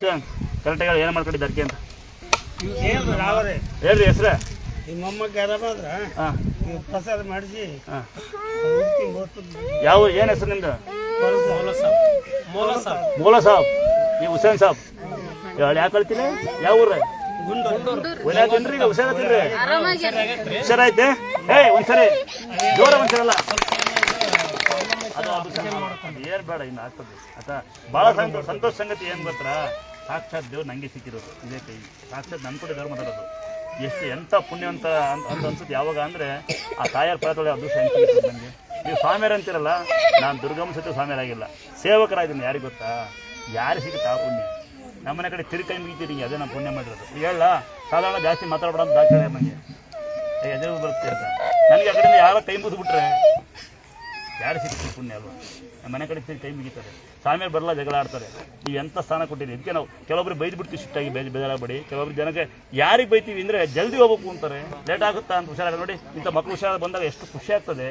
ಕರೆಕ್ಟಾಗಿ ಏನು ಮಾಡ್ಕೊಂಡಿದ್ದೆ ಅದಕ್ಕೆ ಅಂತ ಹೇಳ್ರಿ ಹೆಸ್ರ ನಿಮ್ಮ ಮೊಮ್ಮಗ ಹಾಂ ಪ್ರಸಾದ ಮಾಡಿಸಿ ಹಾಂ ಯಾವ ಏನು ಹೆಸರು ನಿಮ್ದು? ಮೋಲ ಸಾಬ್ ನೀವು ಹುಸೇನ್ ಸಾಬ್ ಯಾಕೆ ಕಳ್ತೀನಿ ಯಾವ ಊರ ಒಳ್ಳೆಯದೇನ್ರಿ ಈಗ ಹುಷಾರತ್ತೀರಿ ಹುಷಾರಾಯ್ತೆ ಒಂದ್ಸರಿ ಜೋರ ಒಂದ್ಸರಲ್ಲ ಅದು ಏನ್ ಬೇಡ ಇನ್ನು ಆಗ್ತದೆ ಆಯ್ತಾ. ಭಾಳ ಸಂತೋಷ ಸಂಗತಿ ಏನು ಗೊತ್ತಾ, ಸಾಕ್ಷಾತ್ ದೇವ್ರು ನಂಗೆ ಸಿಕ್ಕಿರೋದು ಇದೇ ಕೈ, ಸಾಕ್ಷಾತ್ ನನ್ನ ಕೂಡ ದೇವ್ರು ಮಾತಾಡೋದು. ಎಷ್ಟು ಎಂಥ ಪುಣ್ಯ ಅಂತ ಅನ್ಸುತ್ತೆ ಯಾವಾಗ ಅಂದರೆ ಆ ತಾಯಾರ ಪಾತ್ರೊಳಗೆ ಅದೃಷ್ಟ ಹೆಂಗೆ ನನಗೆ. ನೀವು ಸ್ವಾಮಿಯರು ಅಂತೀರಲ್ಲ, ನಾನು ದುರ್ಗಮ್ಮ ಸತ್ಯ ಸ್ವಾಮಿಯರಾಗಿಲ್ಲ, ಸೇವಕರಾಗಿದ್ದೀನಿ. ಯಾರಿಗೆ ಗೊತ್ತಾ, ಯಾರು ಸಿಗುತ್ತೆ ಆ ಪುಣ್ಯ. ನಮ್ಮನೆ ಕಡೆ ತಿರುಕೈ ಮುಗಿತೀರಿ, ಅದೇ ನಾನು ಪುಣ್ಯ ಮಾಡಿರೋದು. ಹೇಳ ಸಾಧಾರಣ ಜಾಸ್ತಿ ಮಾತಾಡ್ಬೇಡ ಅಂತ ಡಾಕ್ಟರ್ ನನಗೆ ಎದುರು ಬರುತ್ತೆ ಅಂತ. ನನಗೆ ಆ ಕಡೆಯಿಂದ ಯಾರೋ ಕೈ ಮುಗಿದ್ಬಿಟ್ರೆ ಯಾರು ಸಿಗ್ತೀವಿ ಪುಣ್ಯ ಅಲ್ವಾ. ನಮ್ಮ ಮನೆ ಕಡೆ ಕೈ ಮುಗಿತಾರೆ, ಸ್ವಾಮಿಯರು ಬರಲ್ಲ, ಜಗಳ ಆಡ್ತಾರೆ. ನೀವು ಎಂಥ ಸ್ಥಾನ ಕೊಟ್ಟಿರಿ. ಇದಕ್ಕೆ ನಾವು ಕೆಲವೊಬ್ರು ಬೈದು ಬಿಡ್ತೀವಿ, ಶಿಷ್ಟಾಗಿ ಬೇಜಾರಾಗಬೇಡಿ. ಕೆಲವೊಬ್ರು ಜನಕ್ಕೆ ಯಾರಿಗೆ ಬೈತೀವಿ ಅಂದರೆ ಜಲ್ದಿ ಹೋಗ್ಬೇಕು ಅಂತಾರೆ, ಲೇಟ್ ಆಗುತ್ತಾ ಅಂತ. ಹುಷಾರಾಗ ನೋಡಿ, ಇಂಥ ಮಕ್ಕಳು ಹುಷಾರ ಬಂದಾಗ ಎಷ್ಟು ಖುಷಿ ಆಗ್ತದೆ.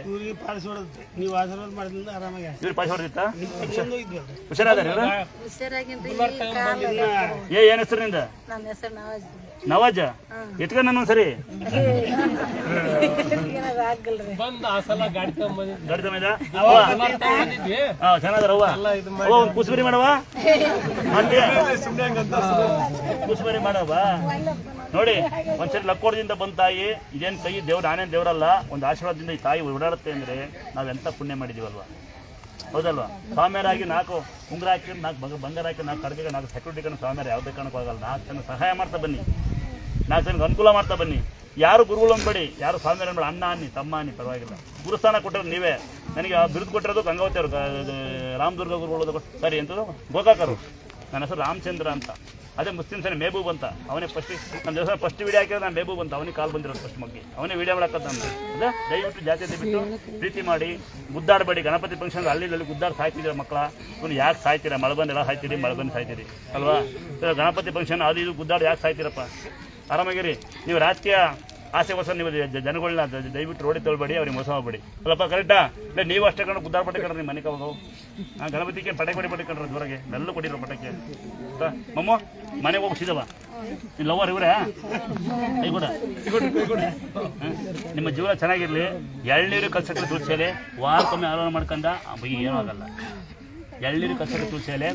ನೀವು ಆಶೀರ್ವಾದ ಮಾಡಿದ್ರಿಂದ ಆರಾಮಾಗಿ ಇವ್ರು ಪಾಸ್ ಹೊಡೆದಿತ್ತಾ? ಹುಷಾರಾದ ಏನು ಹೆಸರು ನಿಂದ? ನವಾಜ. ಎತ್ಕ ನನ್ನ ಸರಿ ಗಾಡಿ ತಮ್ಮ ಚೆನ್ನಾದರವ್ವ ಒಂದು ಕುಸ್ಬರಿ ಮಾಡವ, ಕುಸ್ಬರಿ ಮಾಡವ. ನೋಡಿ ಒಂದ್ಸರಿ ಲಕ್ಕೋಡದಿಂದ ಬಂದ ತಾಯಿ, ಇದೇನು ಕೈ ದೇವ್ರು, ನಾನೇನು ದೇವರಲ್ಲ, ಒಂದು ಆಶೀರ್ವಾದದಿಂದ ಈ ತಾಯಿ ಓಡಾಡುತ್ತೆ ಅಂದರೆ ನಾವೆಂಥ ಪುಣ್ಯ ಮಾಡಿದ್ದೀವಲ್ವ, ಹೌದಲ್ವಾ. ಸ್ವಾಮಿಯರಾಗಿ 4 ಉಂಗುರ ಹಾಕಿ, 4 ಬಂಗಾರ ಹಾಕಿ, 4 ಕಡೆಗೆ 4 ಸೆಕ್ಯೂರಿಟಿಗಳನ್ನು ಸ್ವಾಮಿಯರು ಯಾವುದೇ ಕಾರಣಕ್ಕೂ ಆಗಲ್ಲ. 4 ಜನ ಸಹಾಯ ಮಾಡ್ತಾ ಬನ್ನಿ, 4 ಜನಕ್ಕೆ ಅನುಕೂಲ ಮಾಡ್ತಾ ಬನ್ನಿ. ಯಾರು ಗುರುಗಳು ಅನ್ಬೇಡಿ, ಯಾರು ಸ್ವಾಮಿಯರು ಅನ್ಬೇಡಿ, ಅಣ್ಣ ಅನ್ನಿ, ತಮ್ಮ ಅನ್ನಿ, ಪರವಾಗಿಲ್ಲ. ಗುರುಸ್ಥಾನ ಕೊಟ್ಟಿರೋದು ನೀವೇ. ನನಗೆ ಬಿರುದು ಕೊಟ್ಟಿರೋದು ಗಂಗಾವತಿ ಅವರು, ರಾಮದುರ್ಗ ಗುರುಗಳು, ಸರಿ ಎಂಥದ್ದು ಗೋಕಾಕರು. ನನ್ನ ಹೆಸರು ರಾಮಚಂದ್ರ ಅಂತ. ಅದೇ ಮುಸ್ಲಿಮ್ಸ್ ಮೆಹಬೂಬ್ ಅಂತ. ಅವನೇ ಫಸ್ಟ್ ನಮ್ಮ ದೇವಸ್ಥಾನ ಫಸ್ಟ್ ವೀಡಿಯೋ ಹಾಕಿದ್ರೆ ನಾನು ಮೆಹಬೂಬ್ ಅಂತ. ಅವನಿಗೆ ಕಾಲ್ ಬಂದಿರೋದು ಫಸ್ಟ್ ಮಗ್ಗಿ, ಅವನೇ ವೀಡಿಯೋ ಮಾಡಕ್ಕಂತ. ಅದೇ ದಯವಿಟ್ಟು ಜಾತಿ ಬಿಟ್ಟು ಪ್ರೀತಿ ಮಾಡಿ, ಗುದ್ದಾಡಬೇಡಿ. ಗಣಪತಿ ಫಂಕ್ಷನ್ ಅಲ್ಲಿ ಗುದ್ದಾಡಿ ಸಾಯ್ತಿದ್ದೀರ ಮಕ್ಕಳ. ಇವ್ನು ಯಾಕೆ ಸಾಯ್ತೀರಾ? ಮಳೆ ಬಂದೆಲ್ಲ ಸಾಯ್ತೀರಿ, ಮಳೆ ಬಂದು ಸಾಯ್ತೀರಿ ಅಲ್ವಾ. ಗಣಪತಿ ಫಂಕ್ಷನ್ ಅದು ಇದು ಗುದ್ದಾಡಿ ಯಾಕೆ ಸಾಯ್ತೀರಪ್ಪ? ಆರಾಮಾಗಿರಿ. ನೀವು ರಾಜಕೀಯ ಆಸೆಗೋಸ್ಕರ ನೀವು ಜನಗಳನ್ನ ದಯವಿಟ್ಟು ರೋಡಿ ತೊಳ್ಬೇಡಿ, ಅವ್ರಿಗೆ ಮೋಸ ಮಾಡಬೇಡಿ ಅಲ್ಲಪ್ಪ. ಕರೆಕ್ಟಾ? ಇಲ್ಲ ನೀವು ಅಷ್ಟೇ ಕಣ್ಣು ಗುದ್ದಾಡ ಪಟ್ಟೆ ಕಂಡ್ರೆ ನಿಮ್ಮ ಮನೆಗೆ ಹೋಗು. ಗಣಪತಿಗೆ ಪಟಾಕಿ ಪಟ್ಟಿ ಕಂಡ್ರೆ ಜೋರಾಗೆ ಎಲ್ಲ ಕೊಟ್ಟಿರೋ ಪಟಾಕಿ. ಮಮ್ಮ ಮನೆಗೆ ಹೋಗಿ ಸಿದವ ಲವರ್ ಇವರೇ ಕೈ ಕೂಡ ನಿಮ್ಮ ಜೀವನ ಚೆನ್ನಾಗಿರಲಿ. ಎಳ್ನೀರು ಕಲ್ಸಕ್ಕೆ ತುಳಸಿಯಲೆ ವಾರಕ್ಕೊಮ್ಮೆ ಆರೋಗ್ಯ ಮಾಡ್ಕೊಂಡ ಏನೂ ಆಗಲ್ಲ. ಎಳ್ನೀರು ಕಲ್ಸಕ್ಕೆ ತುಳಸಿಯಲೆ